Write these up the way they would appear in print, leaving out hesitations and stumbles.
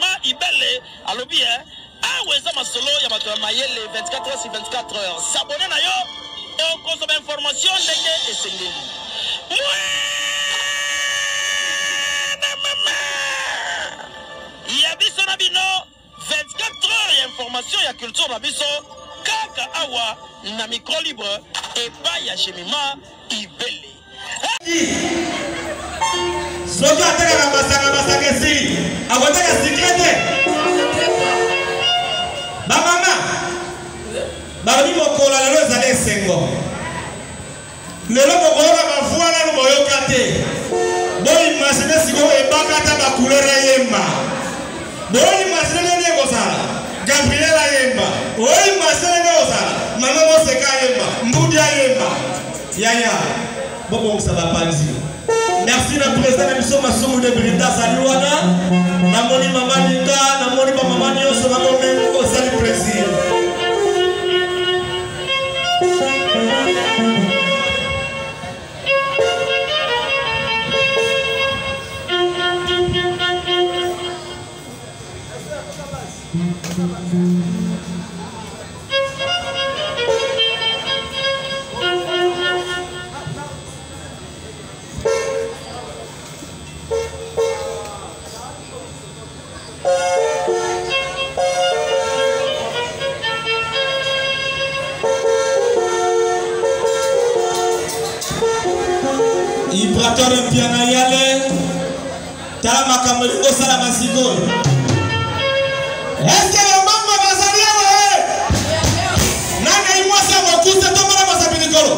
Shemima Ibele alobi aweza masolo ya bato ya mayele 24 heures sur 24 heures. S'abonner na yo et on consomme information ndenge esengeli. Ya biso na bino 24 heures ya information ya culture na biso kaka awa na micro libre et pas ya Shemima Ibele. Soki ateka na masaka si akoteka sikrete bamama babi mokola lelo ezali esengo lelo mokola bavuana no moyoka te boyimagine sikoyo ebaka ata bakulere yemba boyimagine ndenge ekozala Gabriela yemba boyimagine ndenge ekozala mama moseka yemba mbudi yemba yaya bobongisa bapanzi. Merci le président de l'émission Massoumou de Brida Saliwana. Namoni Maman Linda, Namoni Maman Nyoso, Namoni même au salut plaisir. Ibratore piana yale tama kameliko sala masiko. Est-ce que mama bazalia we nana imwasa mokusa tomala masabilikolo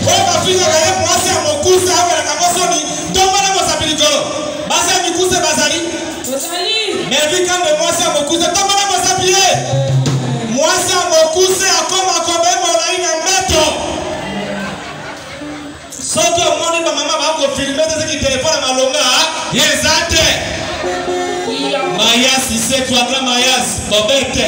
o bafika kaya mwasa mokusa awela kamosoni tomala masabilikolo basa mikuse bazali mais quand de mwasa mokusa tomala masabile mwasa mokusa akoma kobemo na ina meto. Soki omoni ba mama ba ko filmer te ki téléphone malonga yezate Mayas c'est toi grand Mayas bobete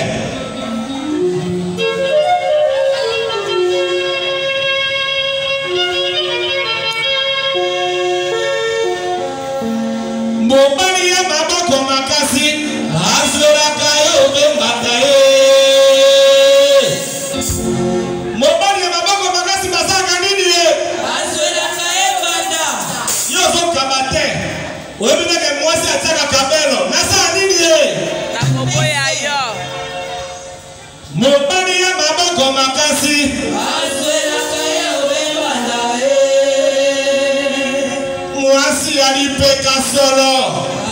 Mobali ya baba ko makasi azora kayo be mataye Mobali ya baba ko makasi basaka nini ye oui, mais que moi c'est un cabello. Nasa nini ye? Takoboya yo. Mobali ya baba kwa makasi. Azwela kaya webanda Mwasi alipeka solo.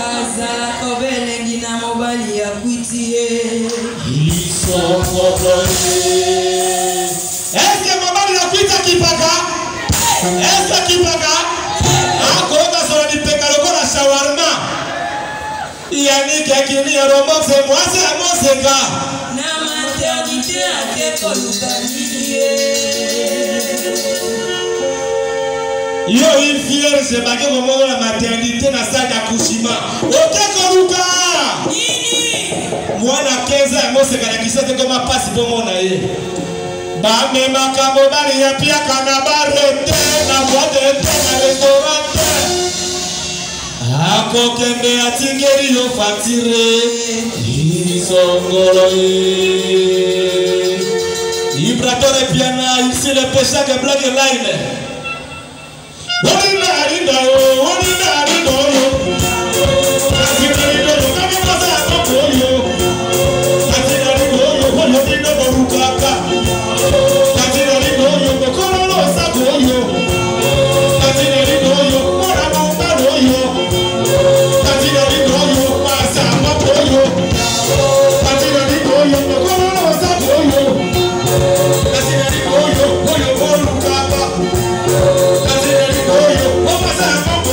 Azala kobele ngina mobali ya kuitie. Isongolo ye. Est-ce que mobali ya kuita kipaka? Est-ce que kipaka? Akoka solo di peka loko na shawarma. Yani kekini ya romoxe mwasi ya moseka. Na maternité akeko lukaniye. Yo infier se bake komongo na maternité na salle d'accouchement. Okeko luka. Nini? Mwana 15 ya moseka na kisete koma pasi bomo na ye. Ba mema kambo bali ya pia kana barete na boîte na restaurant. Ako kende atingeri yo fatire Isongolo ye Ibratore piana ici le péché que blague line Wonina arinda yo Wonina arinda yo Katina arinda yo Kami pasa ako yo Katina arinda yo Wonina borukaka Katina arinda yo Kokoro no sako yo Katina arinda yo Mora maungano yo That's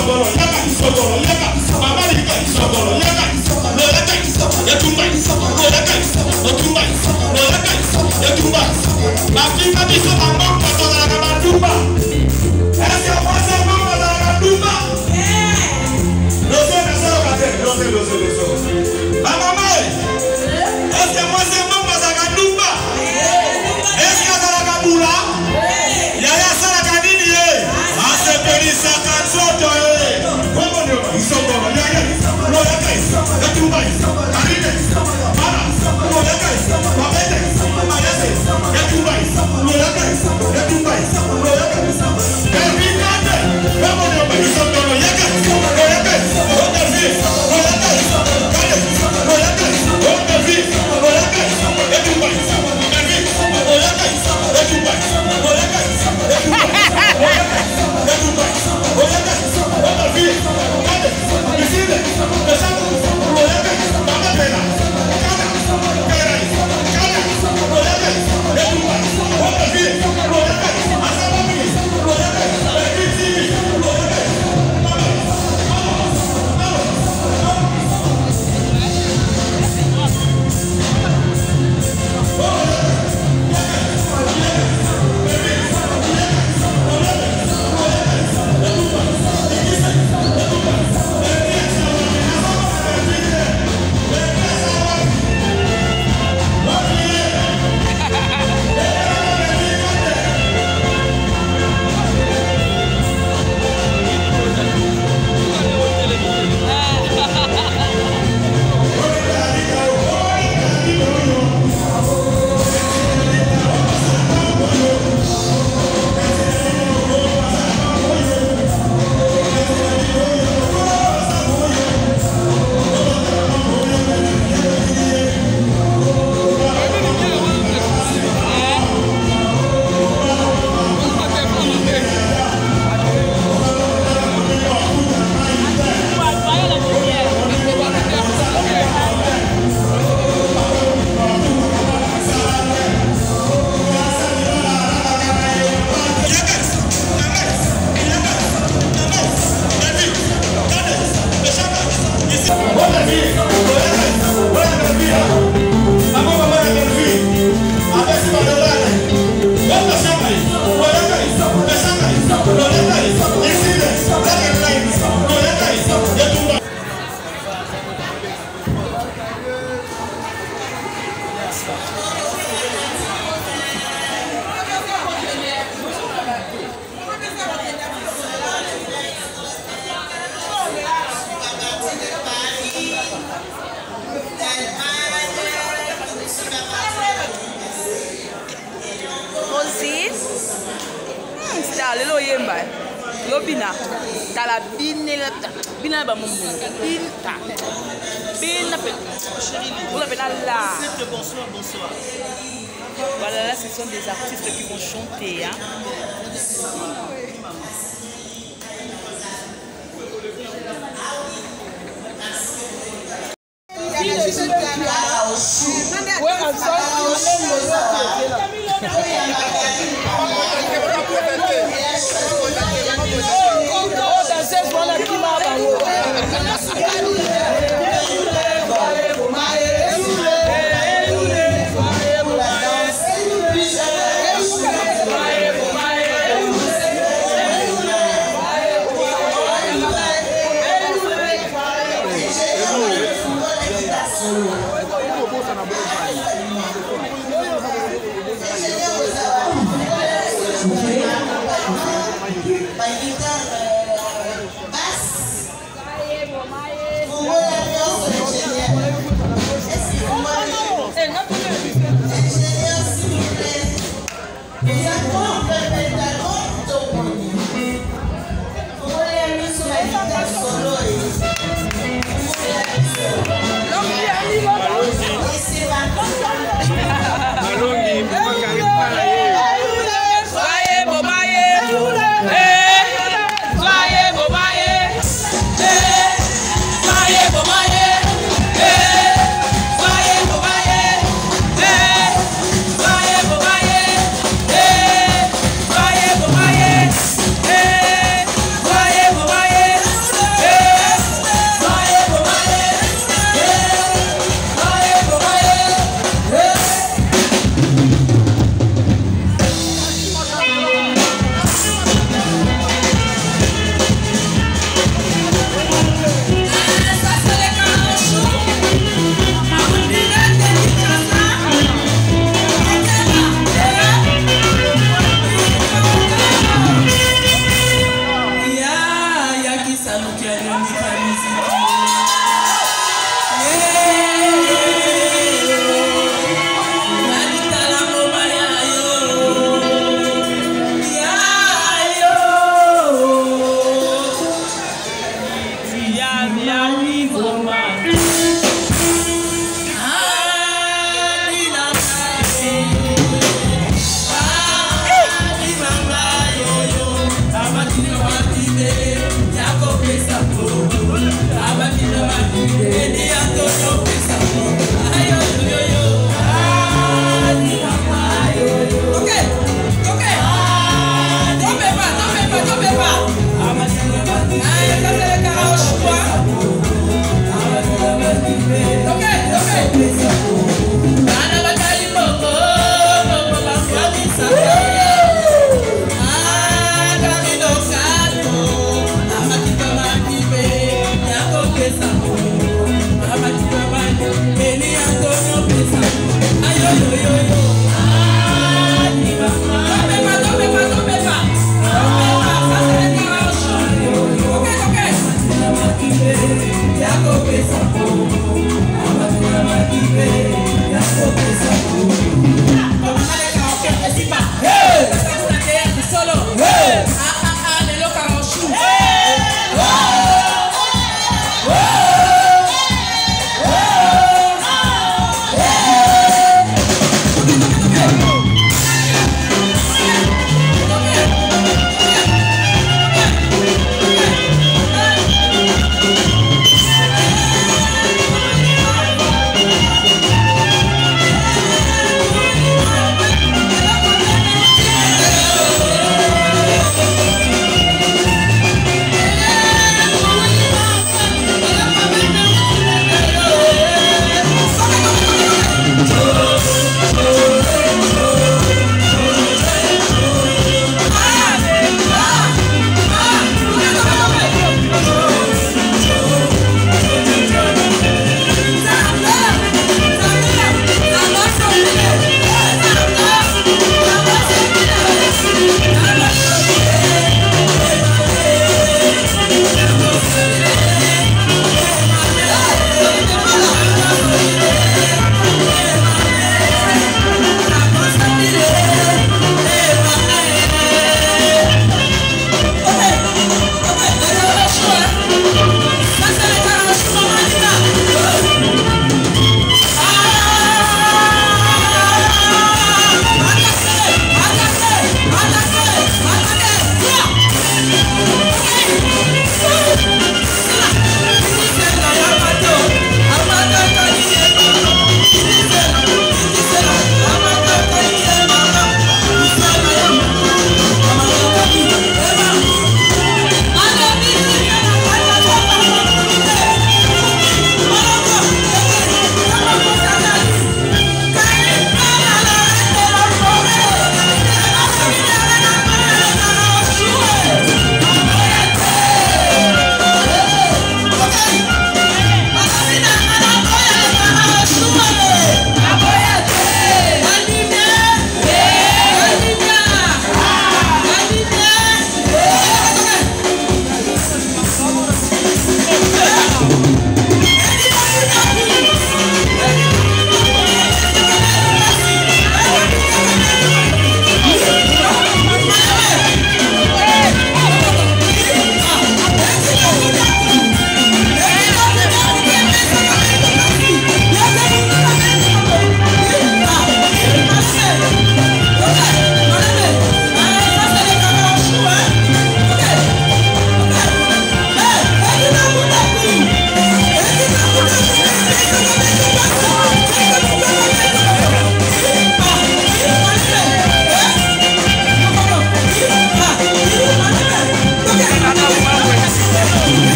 isogolo, yaka isogolo, yaka mama lika isogolo, yaka no yaka yatumba isogolo, yaka otumba no yaka yatumba. Afrika biso bango kotola na matumba. Est-ce que moi c'est bon dans la matumba? Maman, est-ce que moi c'est bon dans la matumba? Est-ce que dans la matumba? Yaya sala kanini ye? Ase pelisa kansoto ye. Komo nyo isogolo yaya. Lo yaka yatumba. Arine. Mara. Lo yaka. Mabete. Mayese. Yatumba. Lo yaka. Yatumba. Lo yaka. Kevin. Komo nyo isogolo yaka. Lo yaka. Oda vi. Lo yaka. Kale. Lo yaka. Oda vi. Lo yaka. Yatumba. Kevin. Lo yaka. Yatumba. Lo yaka. Bonsoir. Voilà, là, ce sont des artistes qui vont chanter. Hein.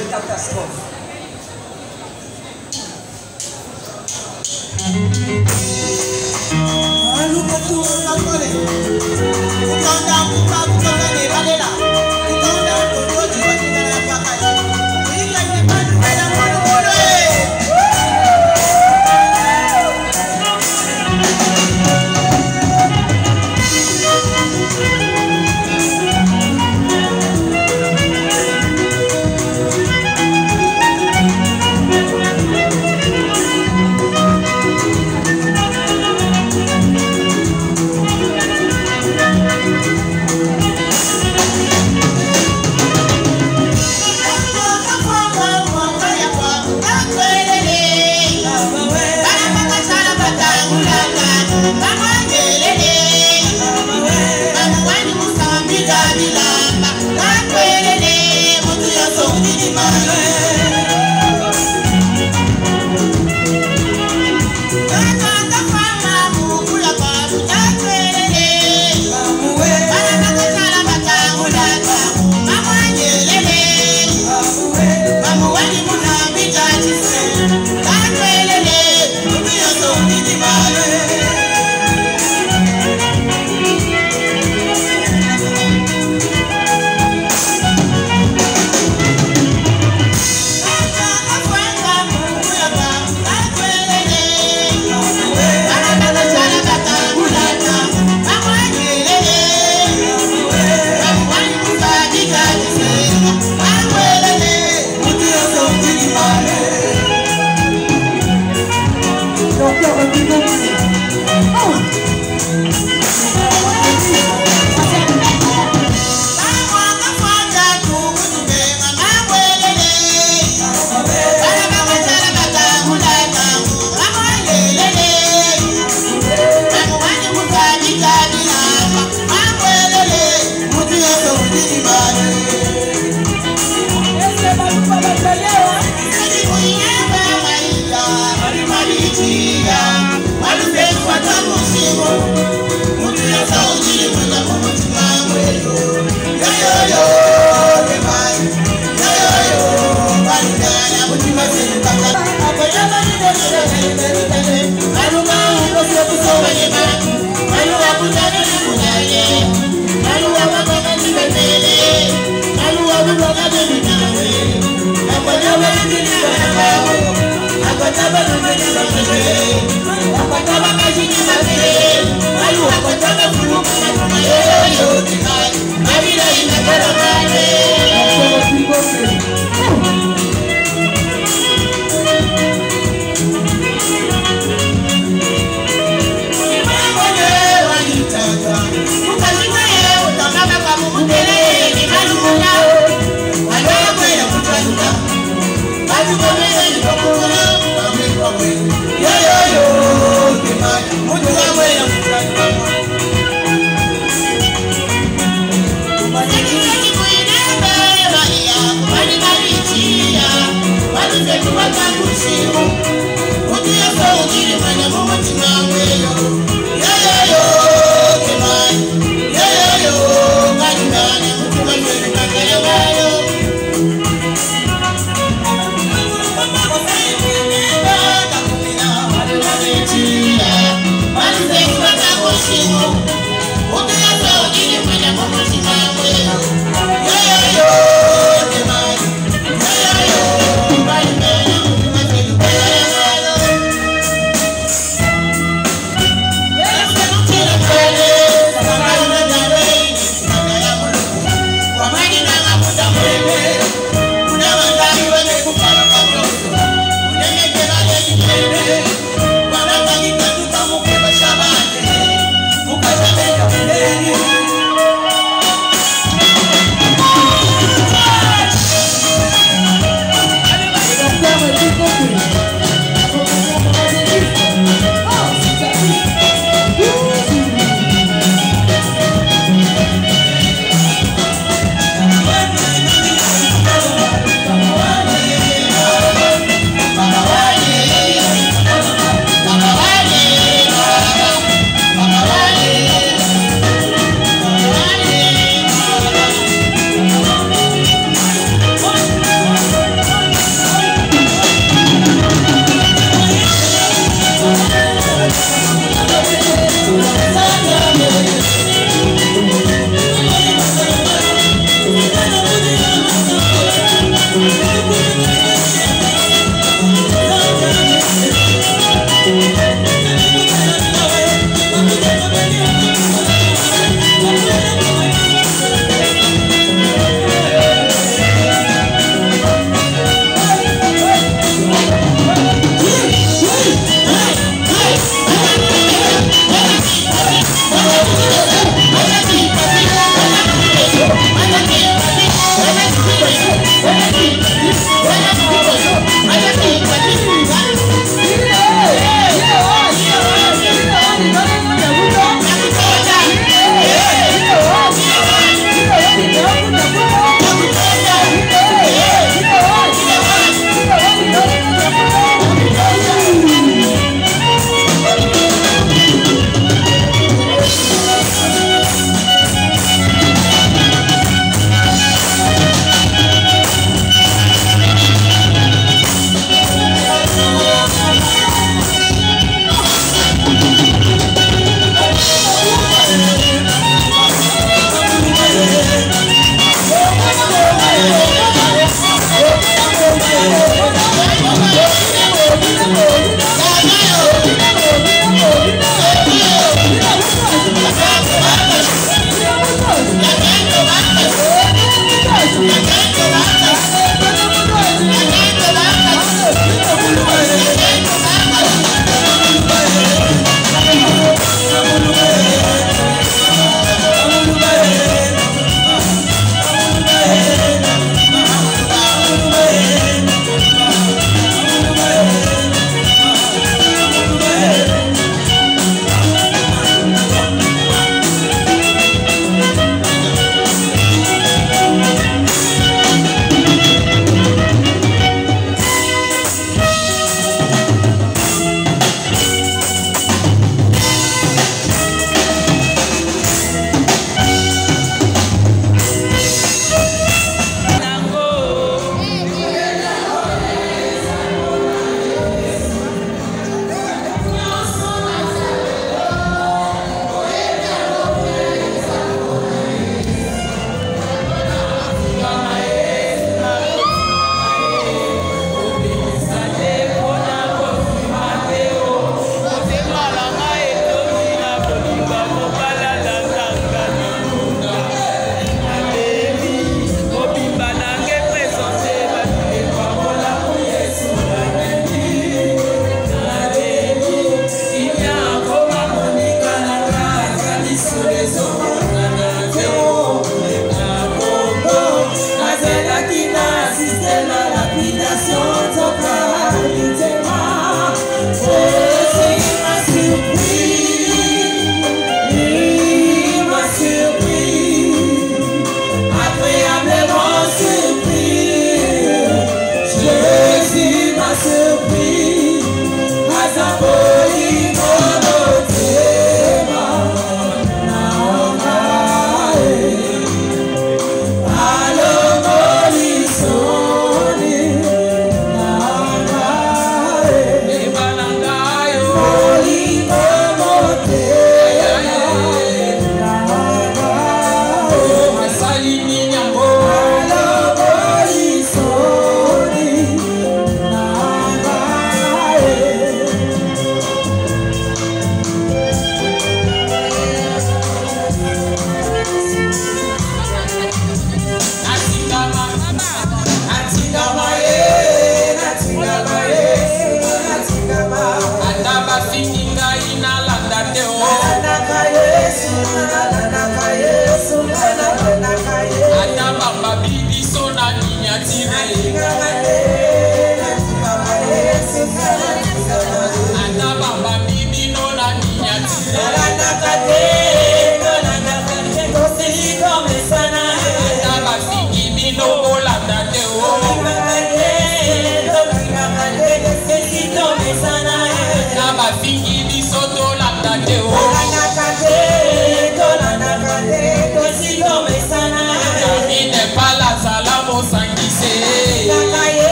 une catastrophe. Yo,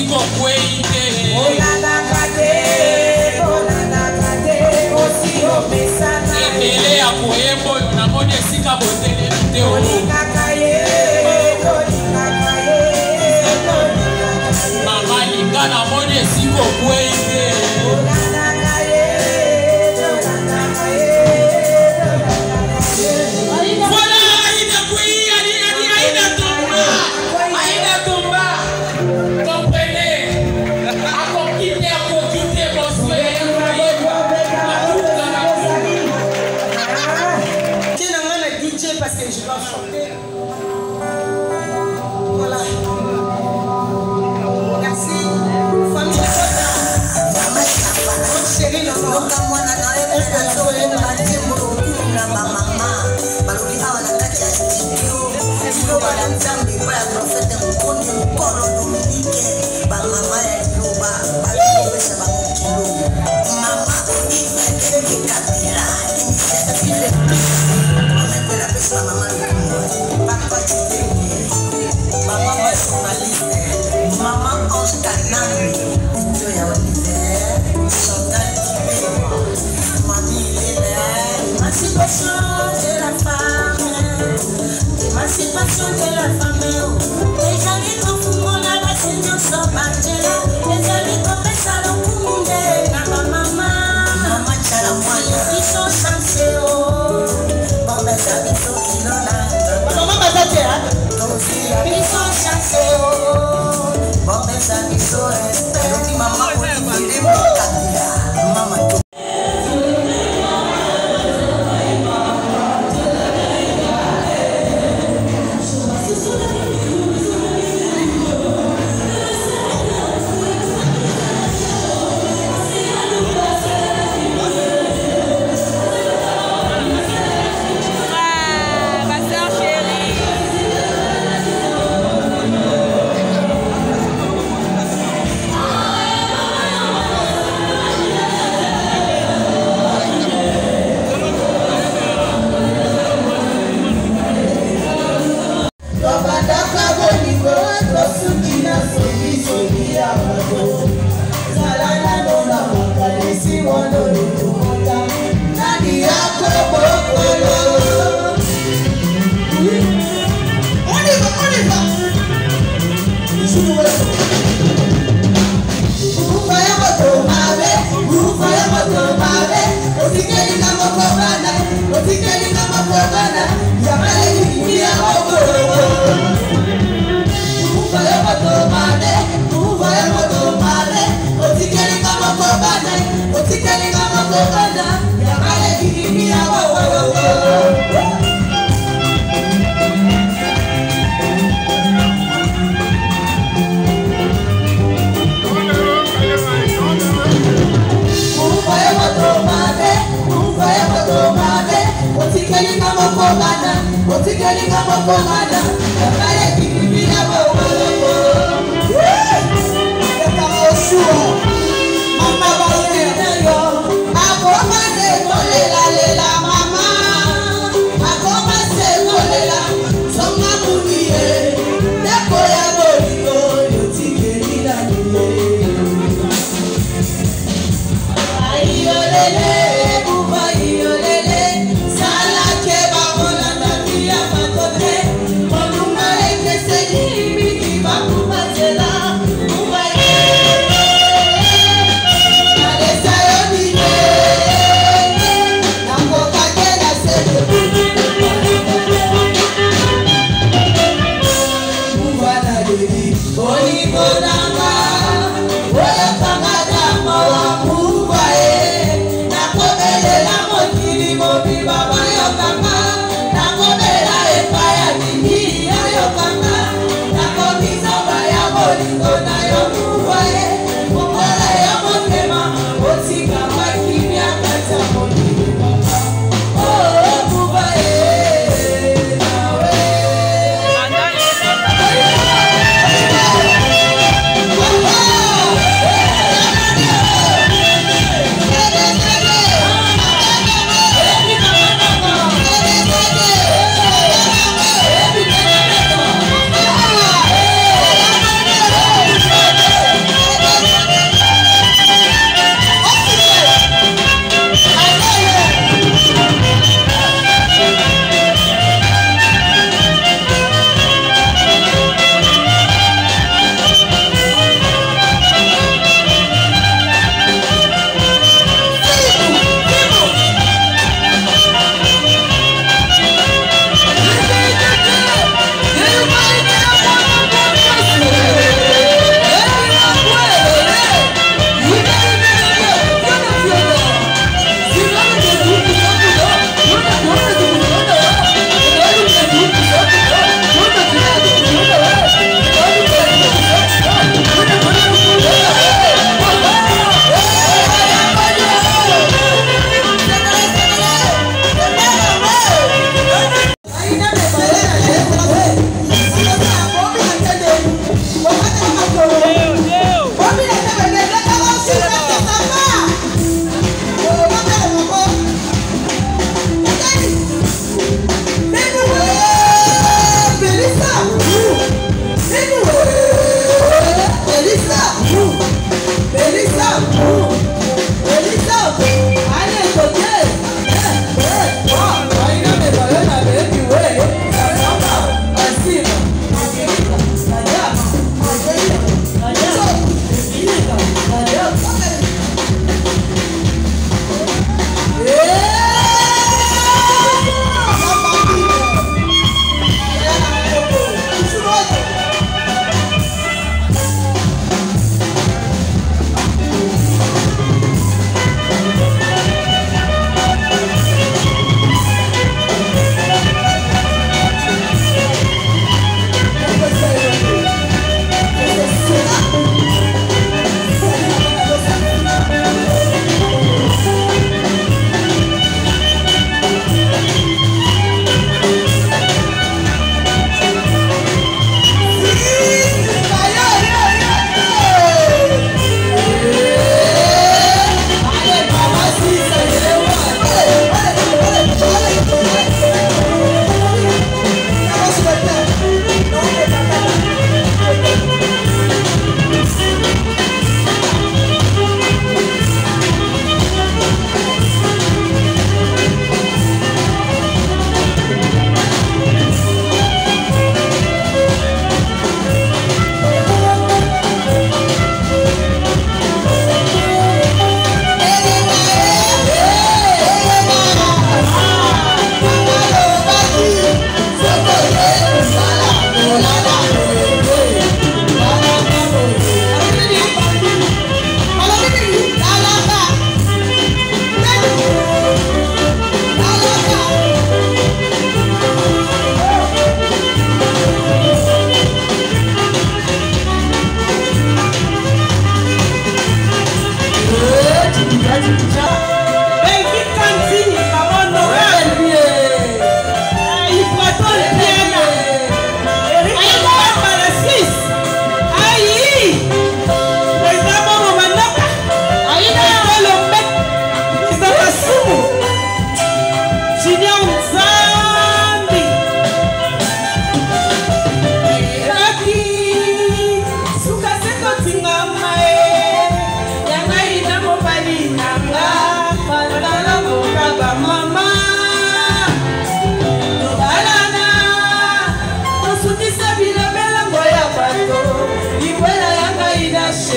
siko kweite. Ebele ya koyembo na mode sika botele teo. Mama linga na mode siko kweite. Parce que je dois chanter. Voilà. Merci. Famille Mon chéri, le Émancipation de la femme, les amis qu'on fout mon abattu, nous sommes angela, les amis qu'on fait ça dans le monde, maman, ils sont chanceux, bon, ben, ça, ils sont qui l'ont là, maman, ils sont chanceux, bon, ben, ça, ils sont restés, maman, on dit, maman,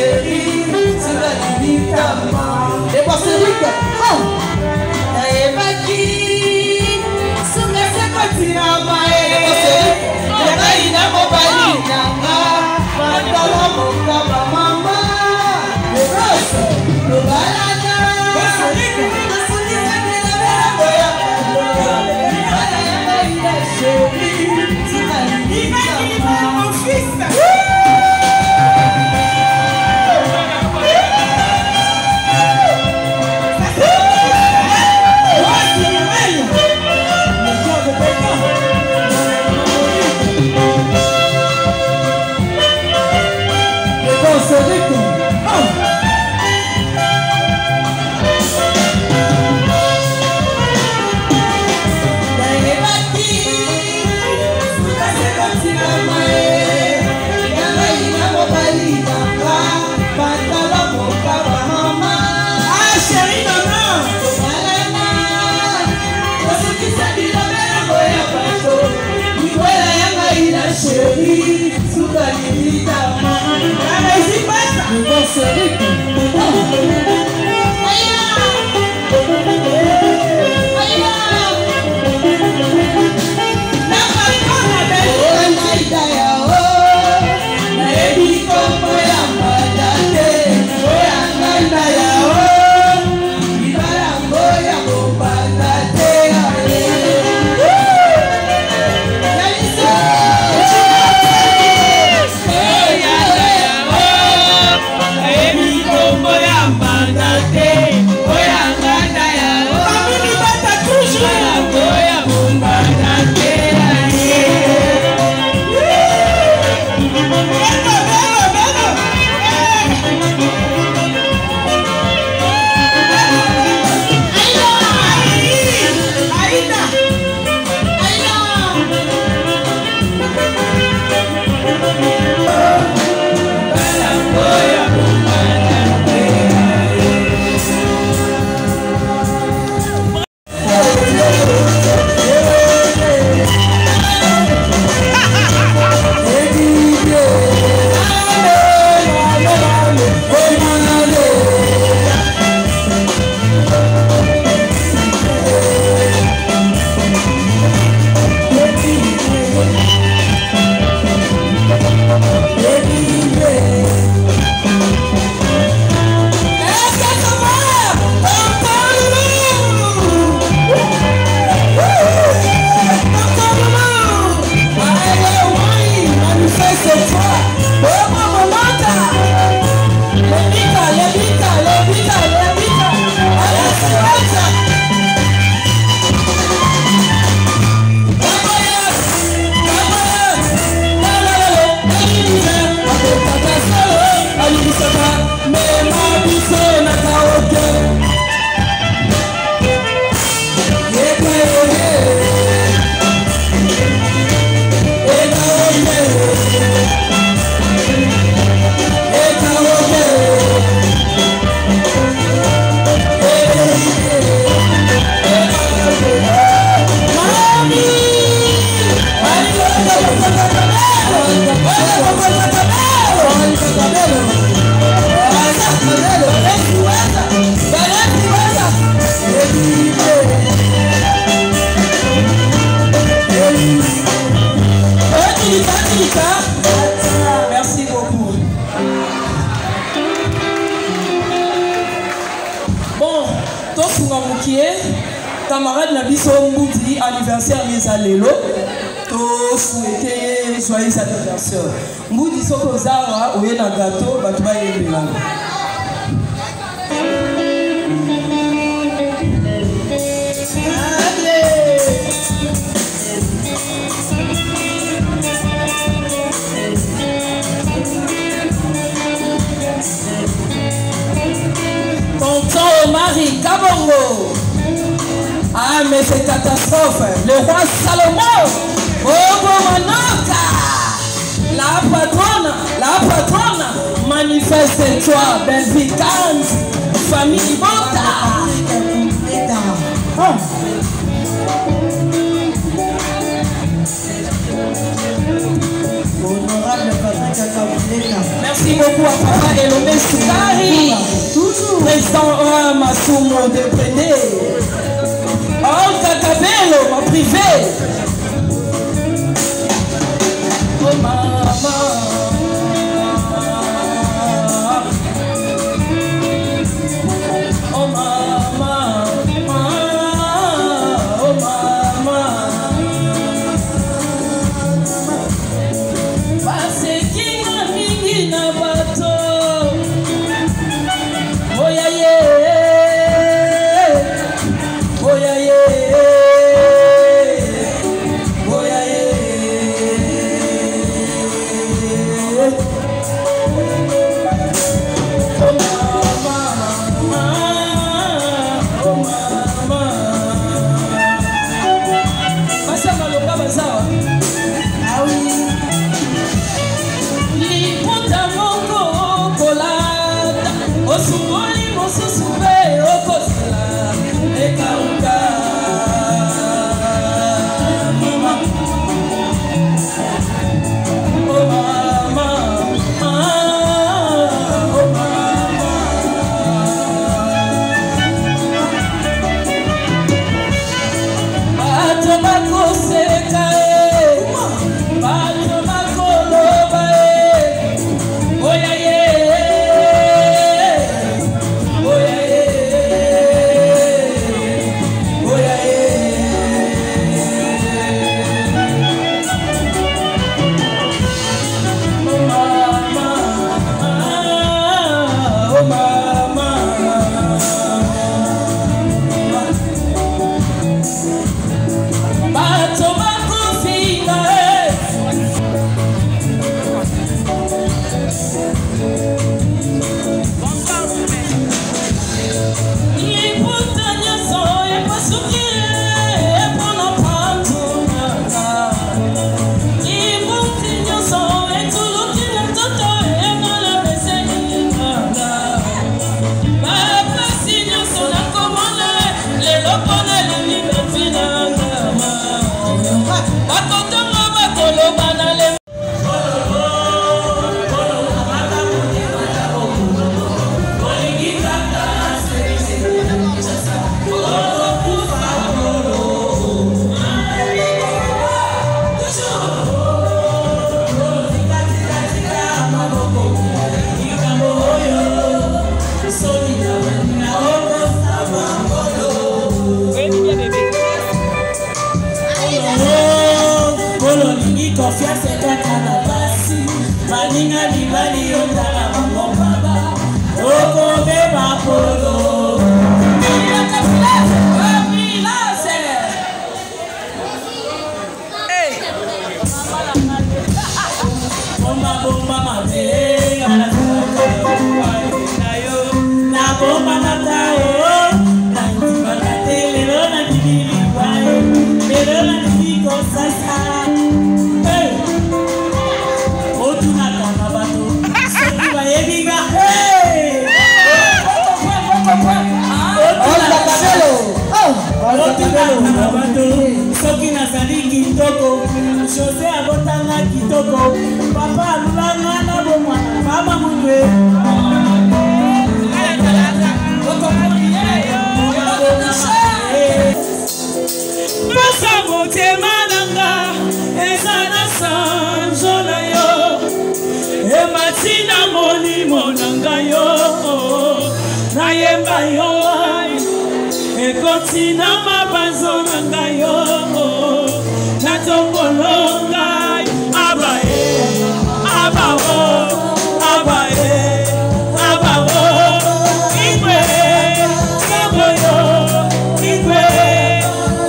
chérie, tu vas vivre ta main. Et parce que chérie, sous ta limite à moi. Allez-y, passe. Le bon chéri. Merci beaucoup. Bon, toi, camarade Nabiso Mboudi, anniversaire Mizalelo, to souhaiter joyeux anniversaire. Mboudi Soko Zara, ou y'a un gâteau, Batouba et Bélan. Tonton Marie Kabongo. Ah, mais c'est catastrophe. Le roi Salomon. Bobo Manoka. La patronne. Manifeste-toi. Benvicans. Famille Bota. Honorable Patrick Merci beaucoup à Papa Elomé Soukari, président Massoumou de Prédé. Oh, Kakabelo, ma privée. Oh, maman. Oh, maman. Oh, maman. Parce qu'il m'a mis na bateau. Oh, yeah, yeah. Oh, yeah, yeah. Soki nazali kitoko, José abotanga kitoko, papa alulanga na bomwana, mama mwe. Pasa motema nanga, ezana sanjo na yo, ematina moni monanga yo, nayemba yo. Ekotina mabanzo nanga yo natongolo ngai abae abawo abae abawo igwe kaboyo igwe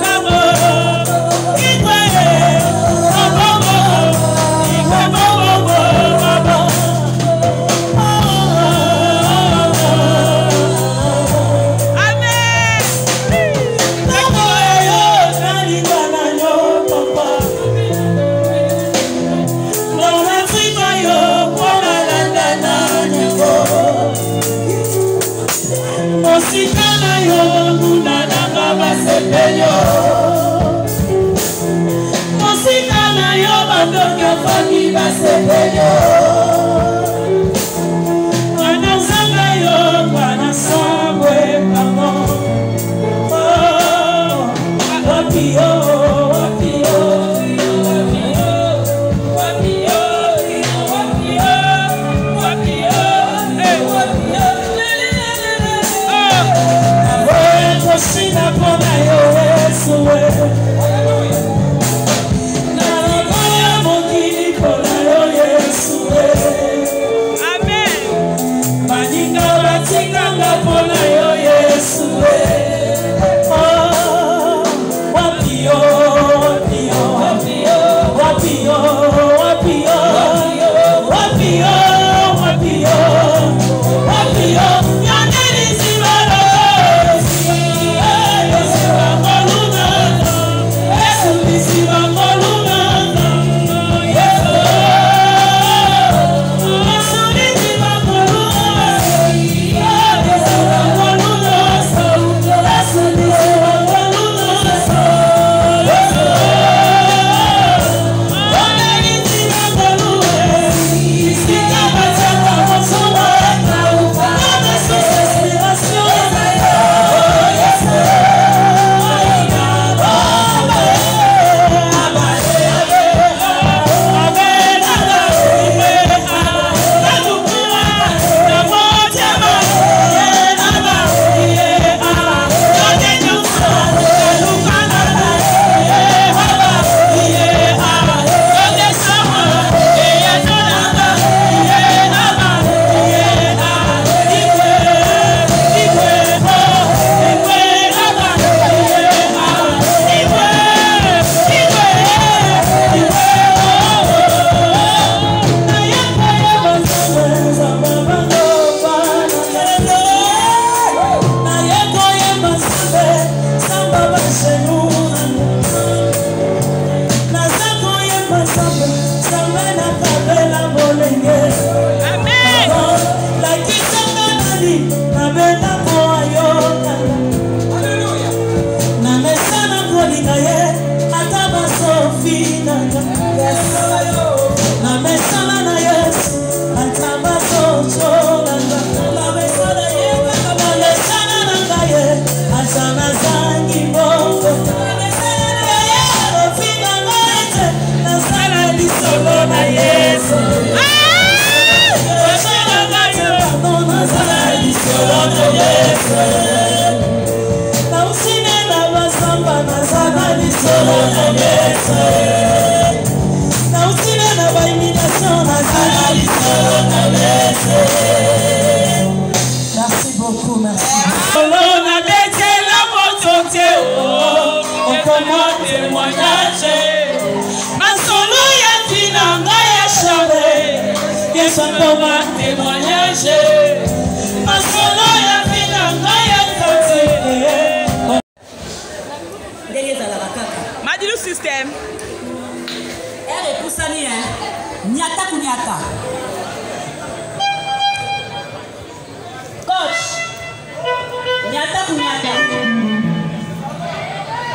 kabo igwe kabowo igwe bowo babo Mosikana yo munananga basepeyo Mosikana yo bandonga fami basepeyo Merci beaucoup, merci. Madilu system. Elle poussani nyata kunyata. Coach. Nyata kunyata.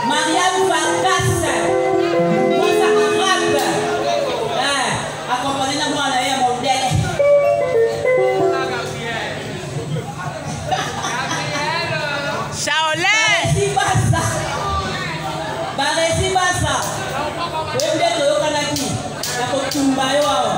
Mariam Vargas. Mosa Arabe. Accompagné moi là et mon délai. Shaolin. Baresi basa. Wembe to kanaki. Ako tumbayo awa.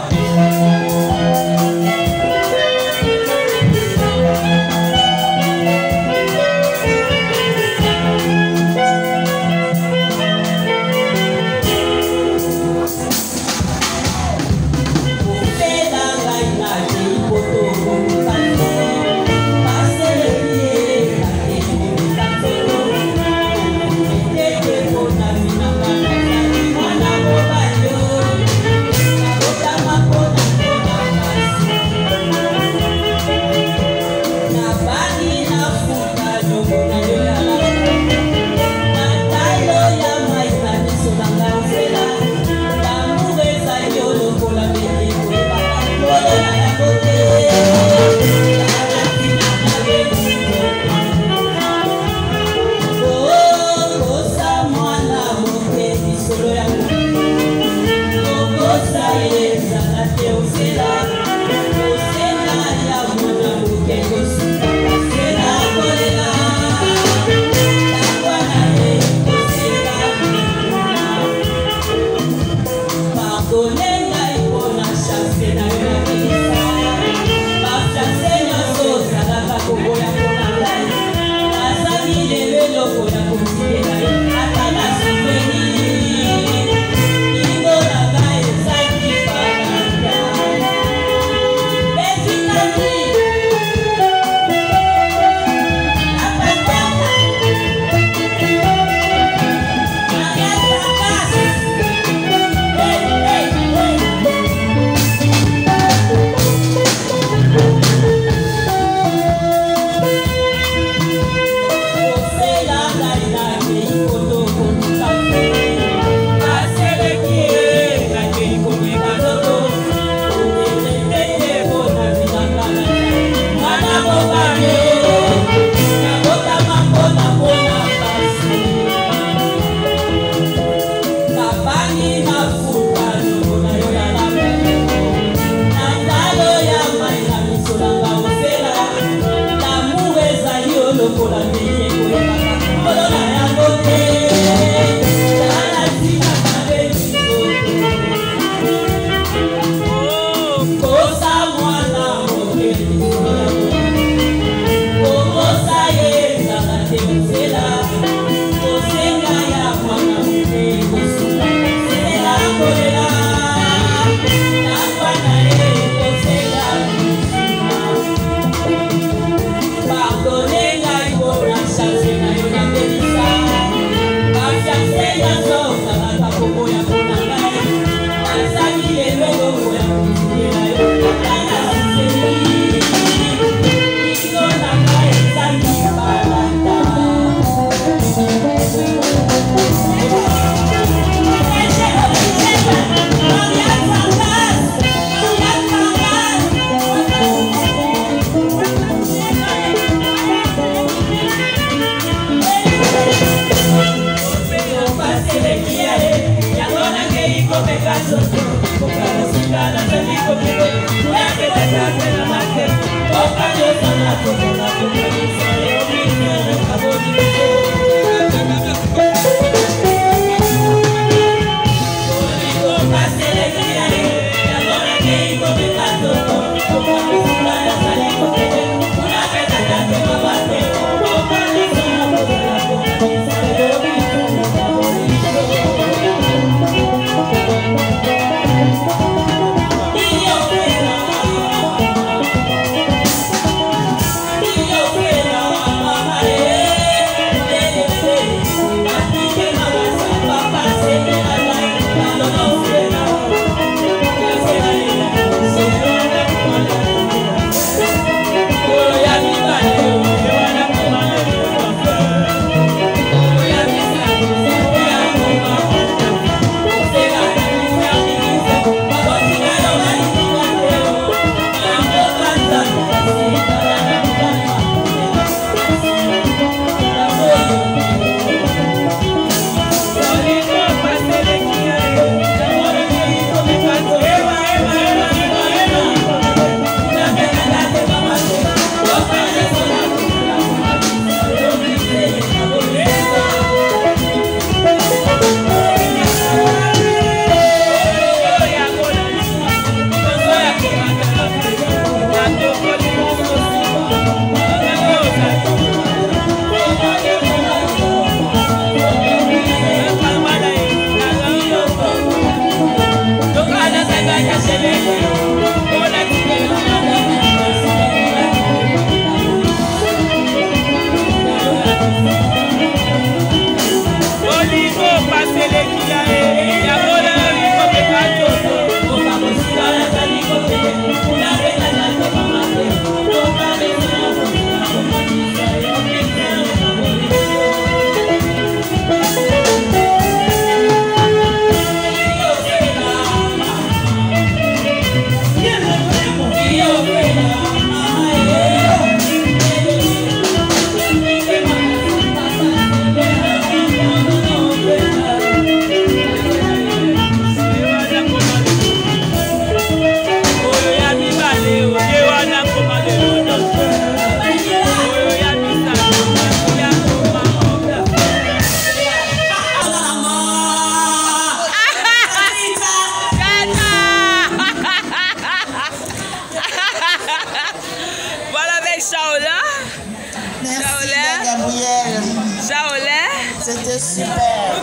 c'était super.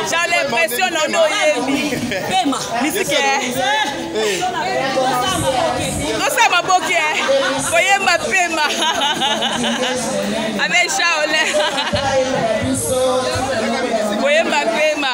J'ai l'impression qu'on a Pema. Musique. Non, ça m'a bloqué. Voyez ma Pema. Avec Shaolin. Voyez ma Pema.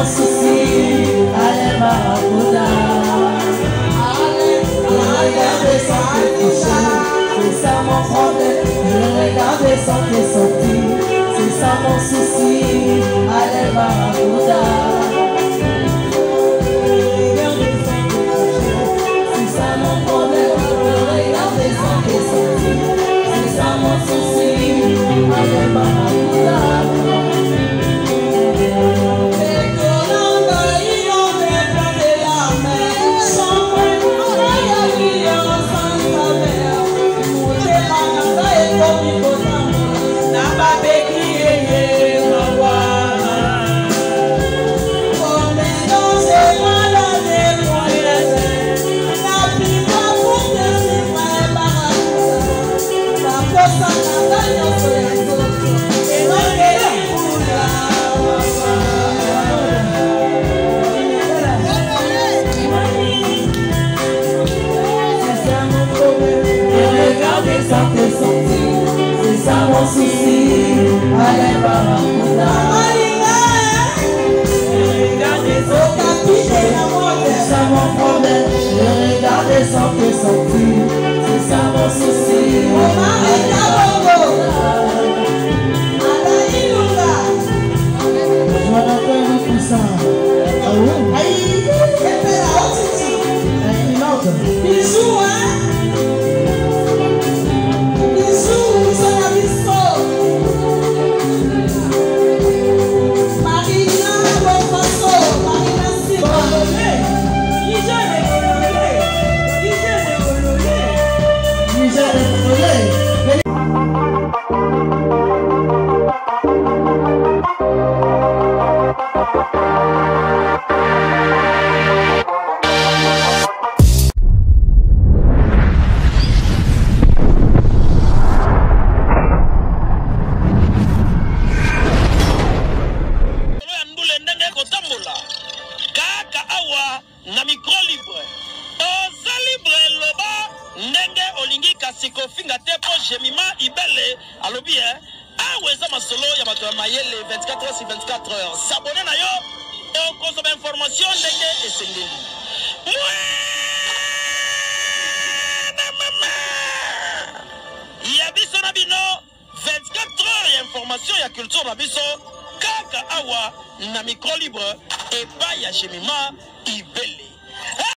mon souci, allez Barracuda. Regarder sans te toucher, c'est ça mon problème. Je regardais sans te sentir, c'est ça mon souci, allez Barracuda. Regarder sans te toucher, c'est ça mon problème. Je regardais sans te sentir, c'est ça mon souci, allez Barracuda. C'est ça mon souci, allez Barracuda. Regardez sans te toucher, c'est ça mon problème. Je regardais sans te sentir, c'est ça mon souci, allez Barracuda. Je m'en appelle pour ça. Ah oui? Bisous, hein? S'abonner na yo, on consomme information ndenge esengeli. Ya biso na bino 24 heures ya information ya culture na biso kaka awa na micro libre et pas ya Jemima Ibele.